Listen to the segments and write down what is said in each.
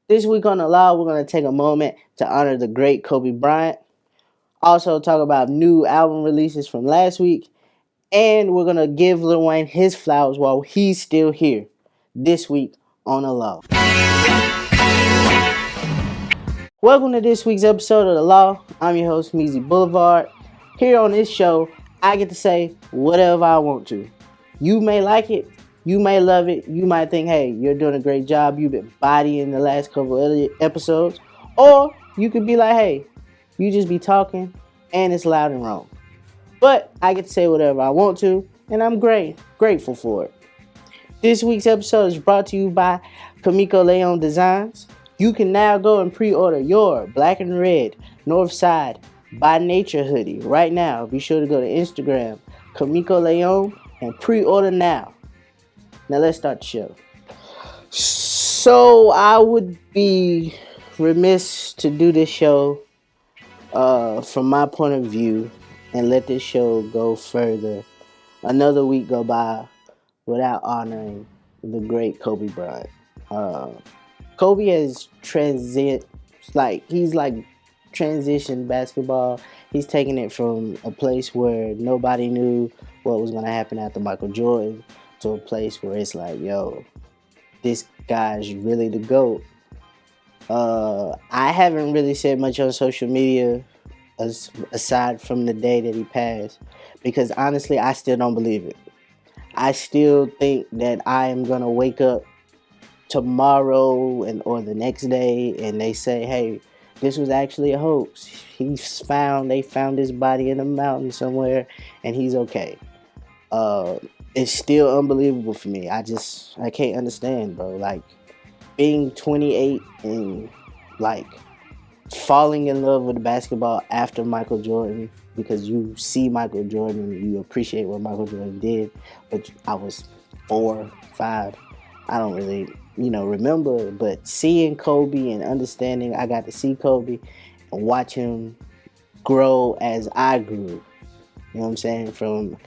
This week on the Law, we're going to take a moment to honor the great Kobe Bryant. Also, talk about new album releases from last week. And we're going to give Lil Wayne his flowers while he's still here this week on the Law. Welcome to this week's episode of The Law. I'm your host, Meezy Blvd. Here on this show, I get to say whatever I want to. You may like it, you may love it, you might think, hey, you're doing a great job, you've been bodying the last couple of episodes, or you could be like, hey, you just be talking and it's loud and wrong. But I get to say whatever I want to, and I'm grateful for it. This week's episode is brought to you by Kamiko Leon Designs. You can now go and pre-order your black and red Northside by Nature hoodie right now. Be sure to go to Instagram, Kamiko Leon, and pre-order now. Now let's start the show. So I would be remiss to do this show from my point of view and let this show go further. Another week go by without honoring the great Kobe Bryant. Kobe has transitioned basketball. He's taken it from a place where nobody knew what was going to happen after Michael Jordan to a place where it's like, yo, this guy's really the GOAT. I haven't really said much on social media aside from the day that he passed because honestly, I still don't believe it. I still think that I am going to wake up tomorrow or the next day and they say, hey, this was actually a hoax. They found his body in a mountain somewhere and he's okay. It's still unbelievable for me. I can't understand, bro. Like being 28 and like falling in love with basketball after Michael Jordan because you see Michael Jordan, you appreciate what Michael Jordan did, but I was 4, 5. I don't really, remember, but seeing Kobe and understanding I got to see Kobe and watch him grow as I grew. You know what I'm saying? From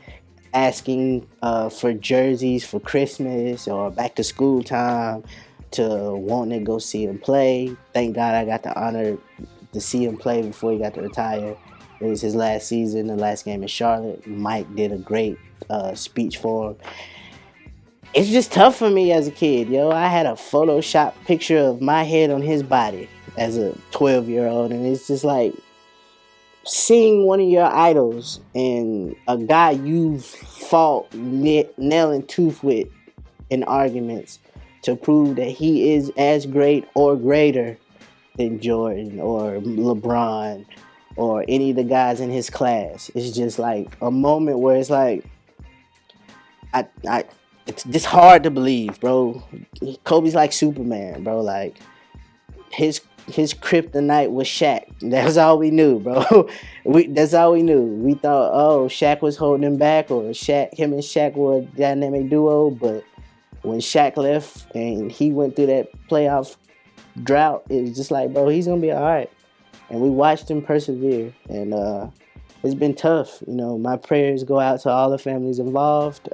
asking for jerseys for Christmas or back to school time to wanting to go see him play. Thank God I got the honor to see him play before he got to retire. It was his last season, the last game in Charlotte. Mike did a great speech for him. It's just tough for me as a kid, yo. I had a Photoshop picture of my head on his body as a 12-year-old, and it's just like seeing one of your idols and a guy you've fought nail and tooth with in arguments to prove that he is as great or greater than Jordan or LeBron or any of the guys in his class. It's just like a moment where it's like, it's just hard to believe, bro. Kobe's like Superman, bro. Like his kryptonite was Shaq. That's all we knew, bro. That's all we knew. We thought, oh, Shaq was holding him back, or him and Shaq were a dynamic duo. But when Shaq left and he went through that playoff drought, it was just like, bro, he's gonna be all right. And we watched him persevere, and it's been tough. My prayers go out to all the families involved.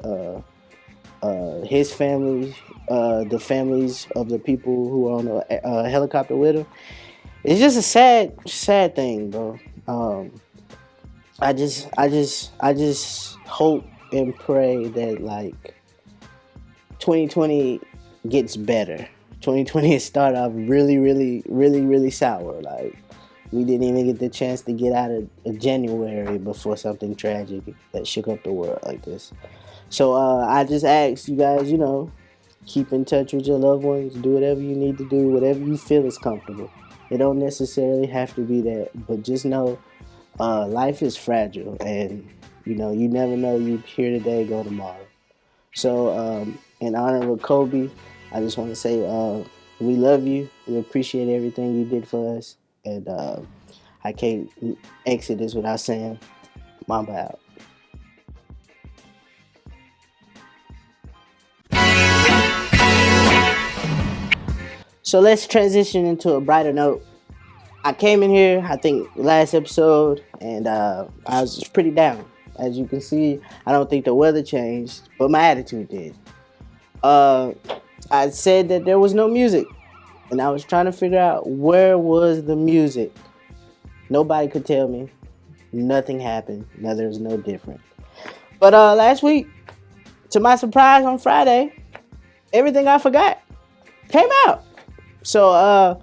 His family, the families of the people who are on the helicopter with him. It's just a sad thing, bro. I just hope and pray that like 2020 gets better. 2020 has started off really sour. Like we didn't even get the chance to get out of January before something tragic that shook up the world like this. So I just ask you guys, keep in touch with your loved ones. Do whatever you need to do, whatever you feel is comfortable. It don't necessarily have to be that, but just know life is fragile, and you never know. You here today, go tomorrow. So in honor of Kobe, I just want to say we love you. We appreciate everything you did for us, and I can't exit this without saying, Mamba out. So let's transition into a brighter note. I came in here, I think, last episode, and I was pretty down. As you can see, I don't think the weather changed, but my attitude did. I said that there was no music. and I was trying to figure out where was the music. Nobody could tell me. Nothing happened. There was no different. But last week, to my surprise on Friday, everything I forgot came out. So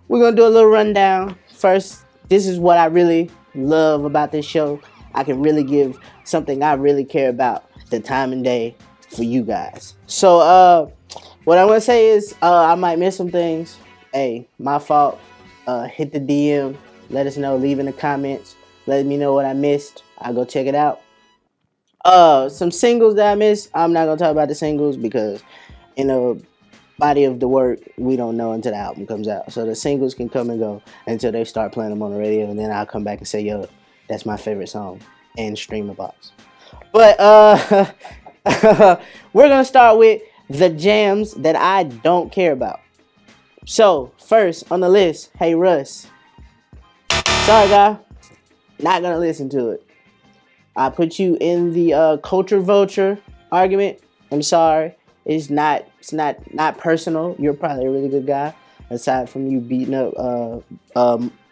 we're gonna do a little rundown. First, this is what I really love about this show. I can really give something I really care about, the time and day, for you guys. So what I'm gonna say is I might miss some things. Hey, my fault. Hit the DM. Let us know. Leave in the comments. Let me know what I missed. I'll go check it out. Some singles that I missed. I'm not gonna talk about the singles because in a body of the work we don't know until the album comes out. So the singles can come and go until they start playing them on the radio, and then I'll come back and say, yo, that's my favorite song, and stream the box. But we're gonna start with the jams that I don't care about. So first on the list, Hey Russ. Sorry, guy, not gonna listen to it. I put you in the culture vulture argument. I'm sorry. It's not personal. You're probably a really good guy. Aside from you beating up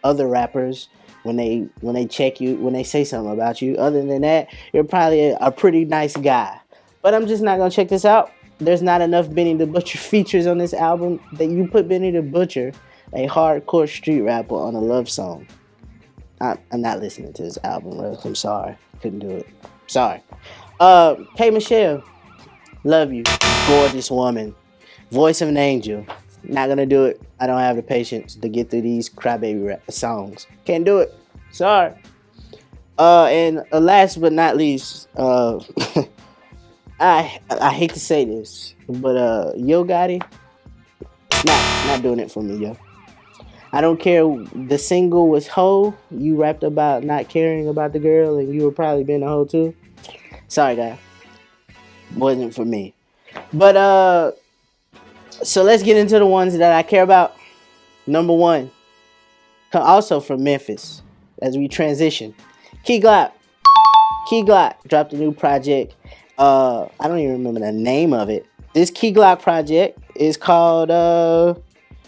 other rappers when they check you, when they say something about you. Other than that, you're probably a pretty nice guy. But I'm just not gonna check this out. There's not enough Benny the Butcher features on this album that you put Benny the Butcher, a hardcore street rapper, on a love song. I'm not listening to this album, Russ. I'm sorry. Couldn't do it. Sorry. K Michelle. Love you. Gorgeous woman. Voice of an angel. Not gonna do it. I don't have the patience to get through these crybaby rap songs. Can't do it. Sorry. And last but not least, I hate to say this, but Yo Gotti, it's not doing it for me, yo. I don't care. The single was Ho. You rapped about not caring about the girl, and you were probably being a hoe too. Sorry, guy. Wasn't for me. But so let's get into the ones that I care about. Number one, also from Memphis, as we transition, Key Glock. Key Glock dropped a new project. I don't even remember the name of it. This Key Glock project is called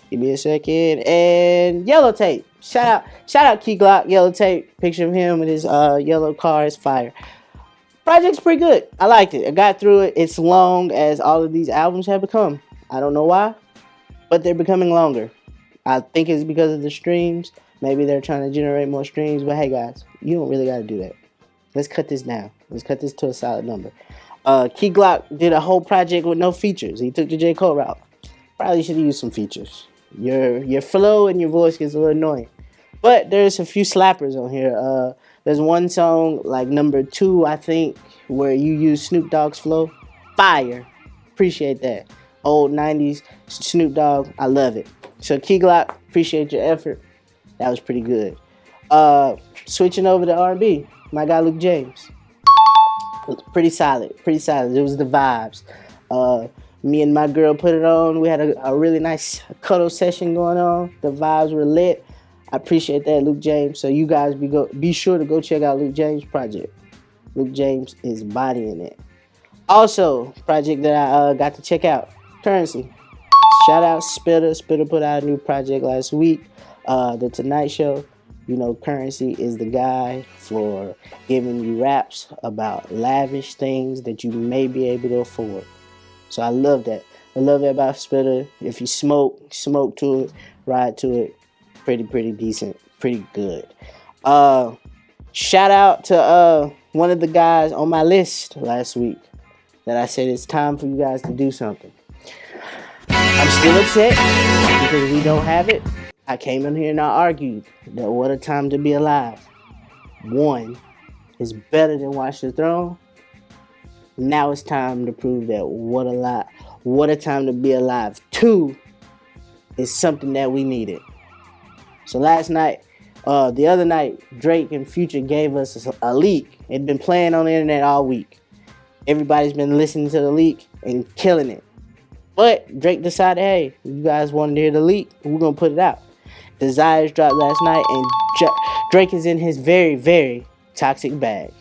give me a second. And Yellow Tape. Shout out Key Glock, Yellow Tape. Picture of him with his yellow car is fire. Project's pretty good. I liked it. I got through it. It's long as all of these albums have become. I don't know why, but they're becoming longer. I think it's because of the streams. Maybe they're trying to generate more streams. But hey, guys, you don't really got to do that. Let's cut this down. Let's cut this to a solid number. Key Glock did a whole project with no features. He took the J. Cole route. Probably should have used some features. Your flow and your voice gets a little annoying. But there's a few slappers on here. There's one song, like number 2, I think, where you use Snoop Dogg's flow. Fire. Appreciate that. Old 90s Snoop Dogg. I love it. So Key Glock, appreciate your effort. That was pretty good. Switching over to R&B, my guy Luke James. Pretty solid. Pretty solid. It was the vibes. Me and my girl put it on. We had a really nice cuddle session going on. The vibes were lit. I appreciate that, Luke James. So you guys be sure to go check out Luke James' project. Luke James is bodying it. Also, project that I got to check out, Currency. Shout out Spitter. Spitter put out a new project last week. The Tonight Show. You know, Currency is the guy for giving you raps about lavish things that you may be able to afford. So I love that. I love it about Spitter. If you smoke to it, ride to it. Pretty decent. Pretty good. Shout out to one of the guys on my list last week that I said it's time for you guys to do something. I'm still upset because we don't have it. I came in here and I argued that What a Time to Be Alive 1 is better than Watch the Throne. Now it's time to prove that What a Time to Be Alive 2 is something that we needed. So the other night, Drake and Future gave us a leak. It'd been playing on the internet all week. Everybody's been listening to the leak and killing it. But Drake decided, hey, you guys wanted to hear the leak, we're going to put it out. Desires dropped last night, and Drake is in his very, very toxic bag.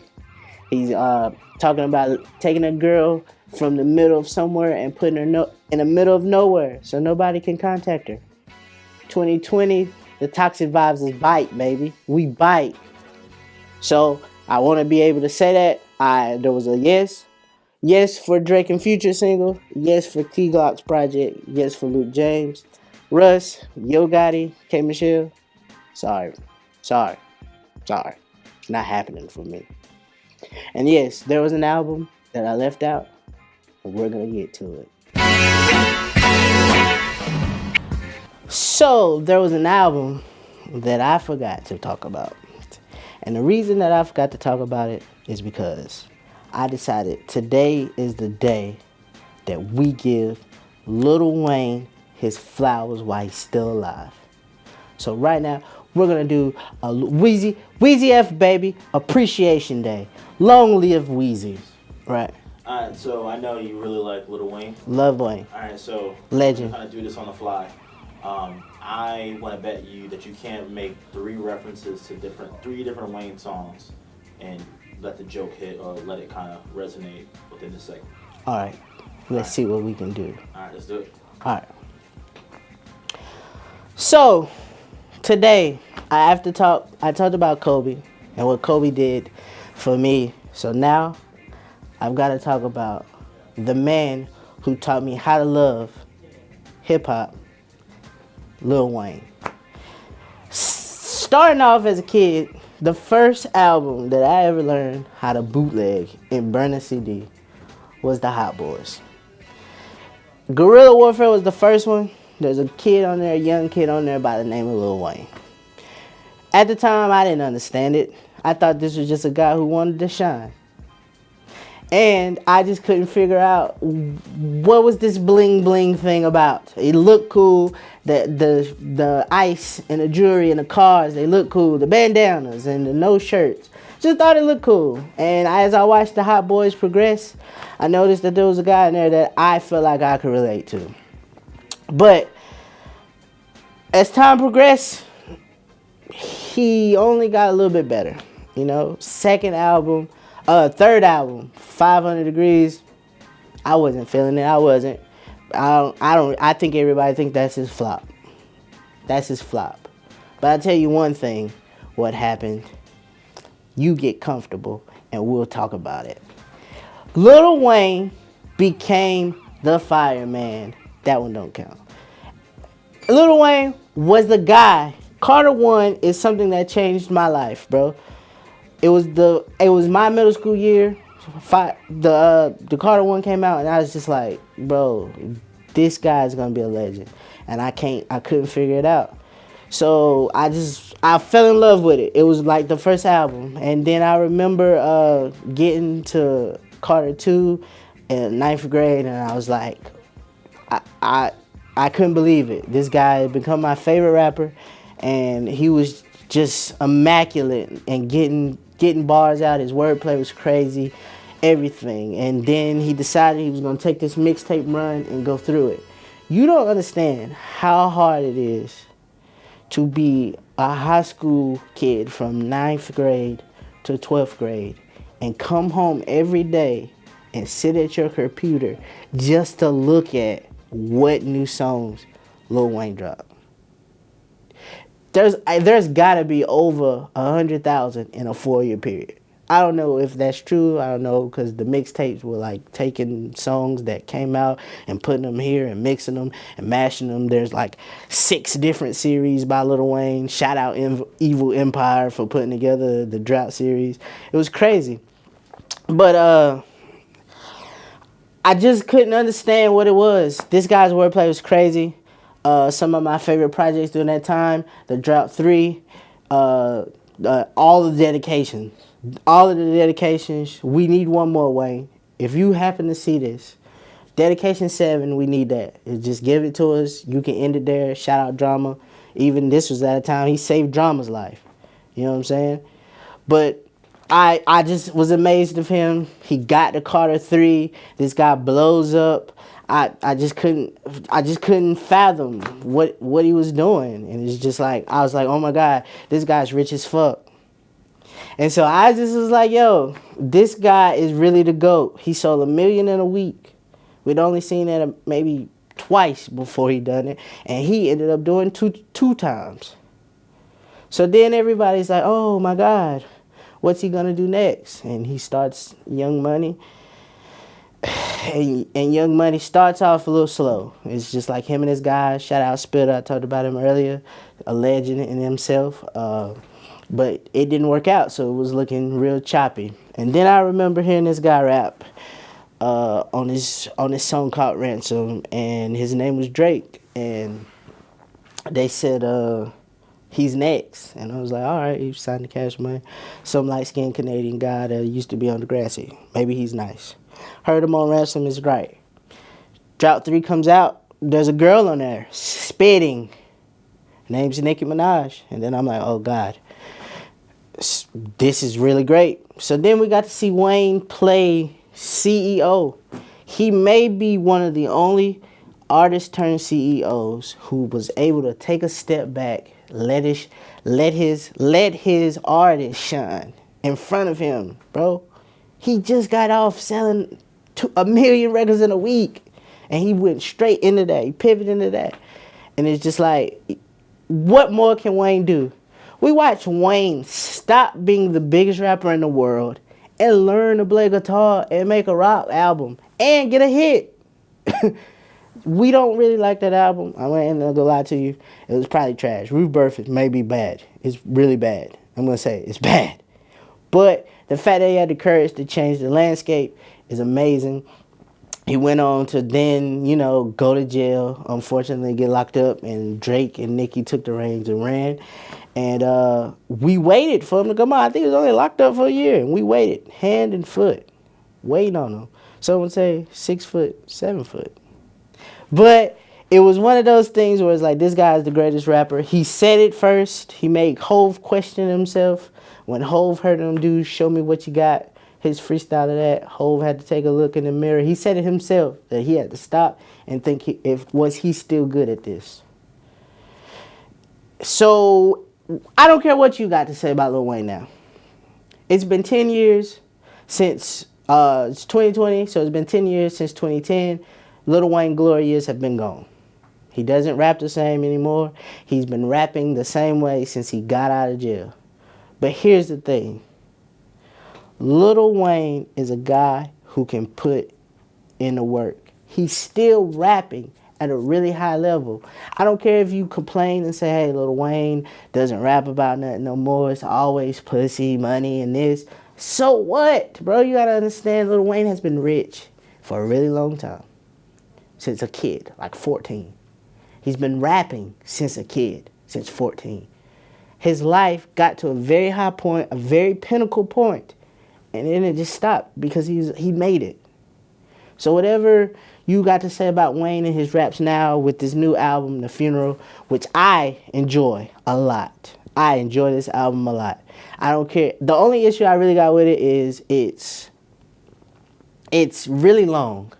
He's talking about taking a girl from the middle of somewhere and putting her in the middle of nowhere so nobody can contact her. 2020, the toxic vibes is bite, baby. We bite. So I want to be able to say that. There was a yes. Yes for Drake and Future single. Yes for T Glock's project. Yes for Luke James. Russ, Yo Gotti, K Michelle. Sorry. Sorry. Sorry. It's not happening for me. And yes, there was an album that I left out, but we're going to get to it. So, there was an album that I forgot to talk about. And the reason that I forgot to talk about it is because I decided today is the day that we give Lil Wayne his flowers while he's still alive. So right now, we're going to do a Weezy F, baby, Appreciation Day. Long live Weezy. Right. Alright, so I know you really like Lil Wayne. Love Wayne. Alright, so legend. I'm trying to do this on the fly. I want to bet you that you can't make three references to three different Wayne songs and let the joke hit or let it kind of resonate within the segment. All right. Let's see what we can do. All right, let's do it. All right. So, today, I talked about Kobe and what Kobe did for me. So now, I've got to talk about the man who taught me how to love hip-hop, Lil Wayne. Starting off as a kid, the first album that I ever learned how to bootleg and burn a CD was the Hot Boys. Guerrilla Warfare was the first one. There's a kid on there, a young kid on there by the name of Lil Wayne. At the time, I didn't understand it. I thought this was just a guy who wanted to shine. And I just couldn't figure out what was this bling bling thing about. It looked cool. The ice and the jewelry and the cars, they look cool. The bandanas and the no shirts. Just thought it looked cool. And as I watched the Hot Boys progress, I noticed that there was a guy in there that I felt like I could relate to. But as time progressed, he only got a little bit better. You know, third album, 500 Degrees. I wasn't feeling it. I wasn't. I think everybody thinks that's his flop. That's his flop. But I'll tell you one thing, what happened. You get comfortable and we'll talk about it. Lil Wayne became the fireman. That one don't count. Lil Wayne was the guy. Carter 1 is something that changed my life, bro. It was my middle school year. The Carter 1 came out and I was just like, bro, this guy's gonna be a legend. And I couldn't figure it out. So I fell in love with it. It was like the first album. And then I remember getting to Carter 2 in 9th grade and I was like, I couldn't believe it. This guy had become my favorite rapper and he was just immaculate and getting bars out. His wordplay was crazy, everything. And then he decided he was going to take this mixtape run and go through it. You don't understand how hard it is to be a high school kid from 9th grade to 12th grade and come home every day and sit at your computer just to look at what new songs Lil Wayne dropped. There's got to be over 100,000 in a 4-year period. I don't know if that's true. I don't know because the mixtapes were like taking songs that came out and putting them here and mixing them and mashing them. There's like 6 different series by Lil Wayne. Shout out Evil Empire for putting together the Drought series. It was crazy. But I just couldn't understand what it was. This guy's wordplay was crazy. Some of my favorite projects during that time, the Drought 3, all the dedications. All of the dedications, we need one more, Wayne. If you happen to see this, Dedication 7, we need that. Just give it to us. You can end it there. Shout out Drama. Even this was at a time he saved Drama's life. You know what I'm saying? But I just was amazed of him. He got to Carter 3. This guy blows up. I just couldn't fathom what he was doing. And it's just like, I was like, oh my God, this guy's rich as fuck. And so I just was like, yo, this guy is really the GOAT. He sold 1 million in a week. We'd only seen that maybe twice before he done it, and he ended up doing two times. So then everybody's like, oh my God, what's he gonna do next? And he starts Young Money. And Young Money starts off a little slow. It's just like him and his guys. Shout out Spitter, I talked about him earlier, a legend in himself. But it didn't work out, so it was looking real choppy. And then I remember hearing this guy rap on this song called Ransom, and his name was Drake. And they said he's next, and I was like, all right, he signed to Cash Money, some light skinned Canadian guy that used to be on Degrassi. Maybe he's nice. Heard him on Ransom, is great. Drought 3 comes out, there's a girl on there spitting. Name's Nicki Minaj, and then I'm like, oh God, this is really great. So then we got to see Wayne play CEO. He may be one of the only artists turned CEOs who was able to take a step back, let his artist shine in front of him, bro. He just got off selling 1 million records in a week, and he went straight into that. He pivoted into that, and it's just like, what more can Wayne do? We watched Wayne stop being the biggest rapper in the world and learn to play guitar and make a rock album and get a hit. We don't really like that album. I'm not gonna lie to you. It was probably trash. Rebirth may be bad. It's really bad. I'm gonna say it's bad. But the fact that he had the courage to change the landscape is amazing. He went on to then, go to jail, unfortunately get locked up, and Drake and Nicki took the reins and ran. And we waited for him to come out. I think he was only locked up for a year, and we waited, hand and foot, waiting on him. Some would say 6 foot, 7 foot. But it was one of those things where it's like, this guy is the greatest rapper. He said it first. He made Hove question himself. When Hove heard him do Show Me What You Got, his freestyle of that, Hove had to take a look in the mirror. He said it himself, that he had to stop and think, was he still good at this? So I don't care what you got to say about Lil Wayne now. It's been 10 years since, it's 2020, so it's been 10 years since 2010. Lil Wayne glory years have been gone. He doesn't rap the same anymore. He's been rapping the same way since he got out of jail. But here's the thing. Lil Wayne is a guy who can put in the work. He's still rapping at a really high level. I don't care if you complain and say, hey, Lil Wayne doesn't rap about nothing no more. It's always pussy, money, and this. So what, bro? You gotta understand, Lil Wayne has been rich for a really long time. Since a kid, like 14. He's been rapping since a kid, since 14. His life got to a very high point, a very pinnacle point, and then it just stopped because he made it. So whatever you got to say about Wayne and his raps now with this new album, The Funeral, which I enjoy a lot. I enjoy this album a lot. I don't care. The only issue I really got with it is it's really long.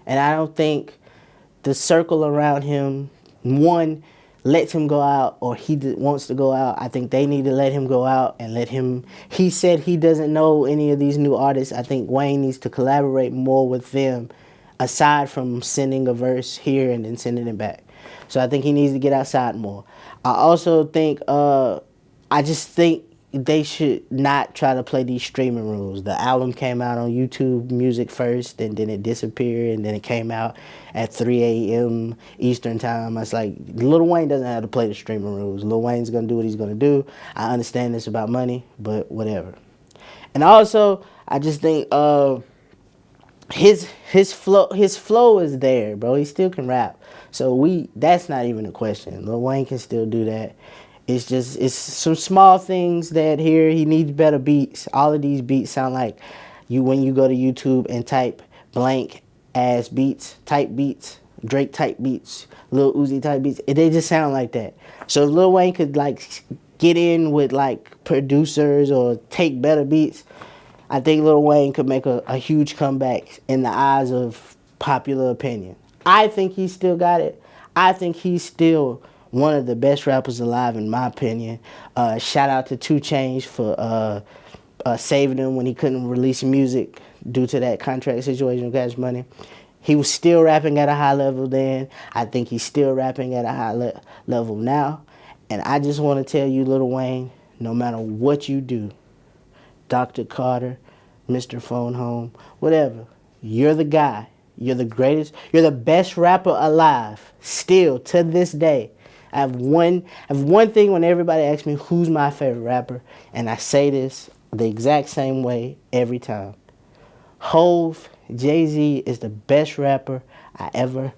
And I don't think the circle around him, one, lets him go out, or he wants to go out. I think they need to let him go out and let him. He said he doesn't know any of these new artists. I think Wayne needs to collaborate more with them, aside from sending a verse here and then sending it back. So I think he needs to get outside more. I also think, I just think they should not try to play these streaming rules. The album came out on YouTube Music first, and then it disappeared, and then it came out at 3 a.m. Eastern time. It's like, Lil Wayne doesn't have to play the streaming rules. Lil Wayne's going to do what he's going to do. I understand it's about money, but whatever. And also, I just think his flow is there, bro. He still can rap. So that's not even a question. Lil Wayne can still do that. It's some small things that here he needs better beats. All of these beats sound like when you go to YouTube and type blank ass beats, type beats, Drake type beats, Lil Uzi type beats. They just sound like that. So if Lil Wayne could like get in with like producers or take better beats, I think Lil Wayne could make a huge comeback in the eyes of popular opinion. I think he still got it. I think he's still one of the best rappers alive, in my opinion. Shout out to 2 Chainz for saving him when he couldn't release music due to that contract situation with Cash Money. He was still rapping at a high level then. I think he's still rapping at a high level now. And I just want to tell you, Lil Wayne, no matter what you do, Dr. Carter, Mr. Phone Home, whatever, you're the guy. You're the greatest. You're the best rapper alive. Still, to this day. I have one thing when everybody asks me who's my favorite rapper, and I say this the exact same way every time. Hove, Jay-Z is the best rapper I ever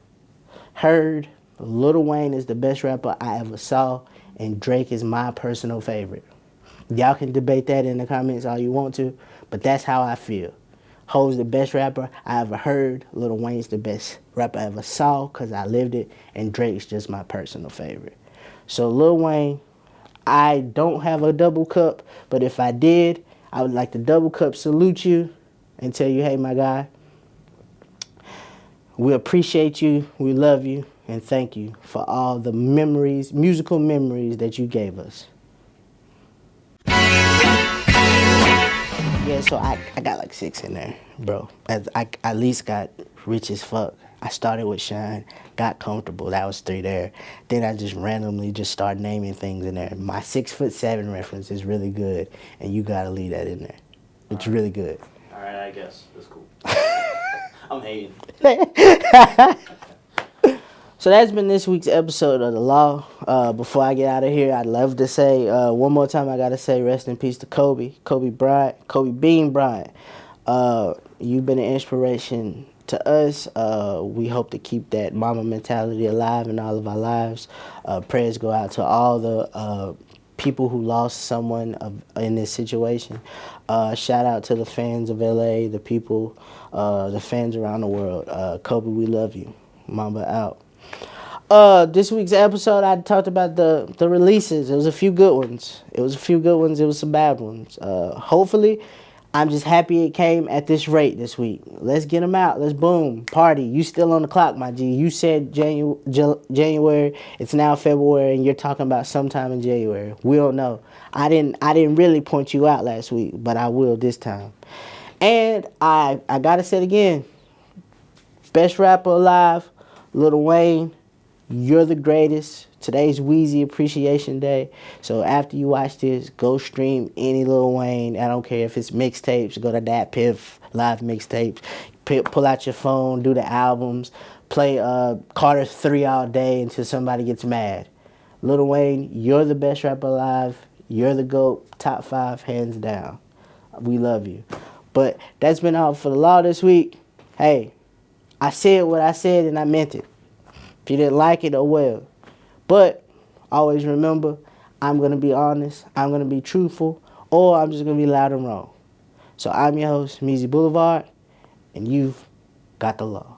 heard. Lil Wayne is the best rapper I ever saw, and Drake is my personal favorite. Y'all can debate that in the comments all you want to, but that's how I feel. Ho's the best rapper I ever heard. Lil Wayne's the best rapper I ever saw because I lived it, and Drake's just my personal favorite. So Lil Wayne, I don't have a double cup, but if I did, I would like to double cup salute you and tell you, hey, my guy, we appreciate you, we love you, and thank you for all the memories, musical memories that you gave us. Yeah, so I got like 6 in there, bro. I at least got Rich as Fuck. I started with Shine, got Comfortable. That was 3 there. Then I just randomly just started naming things in there. My 6'7" reference is really good, and you gotta leave that in there. It's really good. All right, I guess that's cool. I'm hating. So that's been this week's episode of The Law. Before I get out of here, I'd love to say, one more time I got to say rest in peace to Kobe Bryant, Kobe Bean Bryant. You've been an inspiration to us. We hope to keep that mama mentality alive in all of our lives. Prayers go out to all the people who lost someone in this situation. Shout out to the fans of LA, the people, the fans around the world. Kobe, we love you. Mamba out. This week's episode, I talked about the releases. It was a few good ones. It was some bad ones. Hopefully, I'm just happy it came at this rate this week. Let's get them out. Let's boom. Party. You still on the clock, my G. You said January. It's now February, and you're talking about sometime in January. We don't know. I didn't really point you out last week, but I will this time. And I gotta say it again. Best rapper alive, Lil Wayne. You're the greatest. Today's Meezy Appreciation Day. So after you watch this, go stream any Lil Wayne. I don't care if it's mixtapes. Go to Dat Piff live mixtapes. Pull out your phone. Do the albums. Play Carter 3 all day until somebody gets mad. Lil Wayne, you're the best rapper alive. You're the GOAT. Top 5, hands down. We love you. But that's been all for The Law this week. Hey, I said what I said and I meant it. If you didn't like it, oh well. But always remember, I'm going to be honest, I'm going to be truthful, or I'm just going to be loud and wrong. So I'm your host, Meezy Blvd, and you've got the law.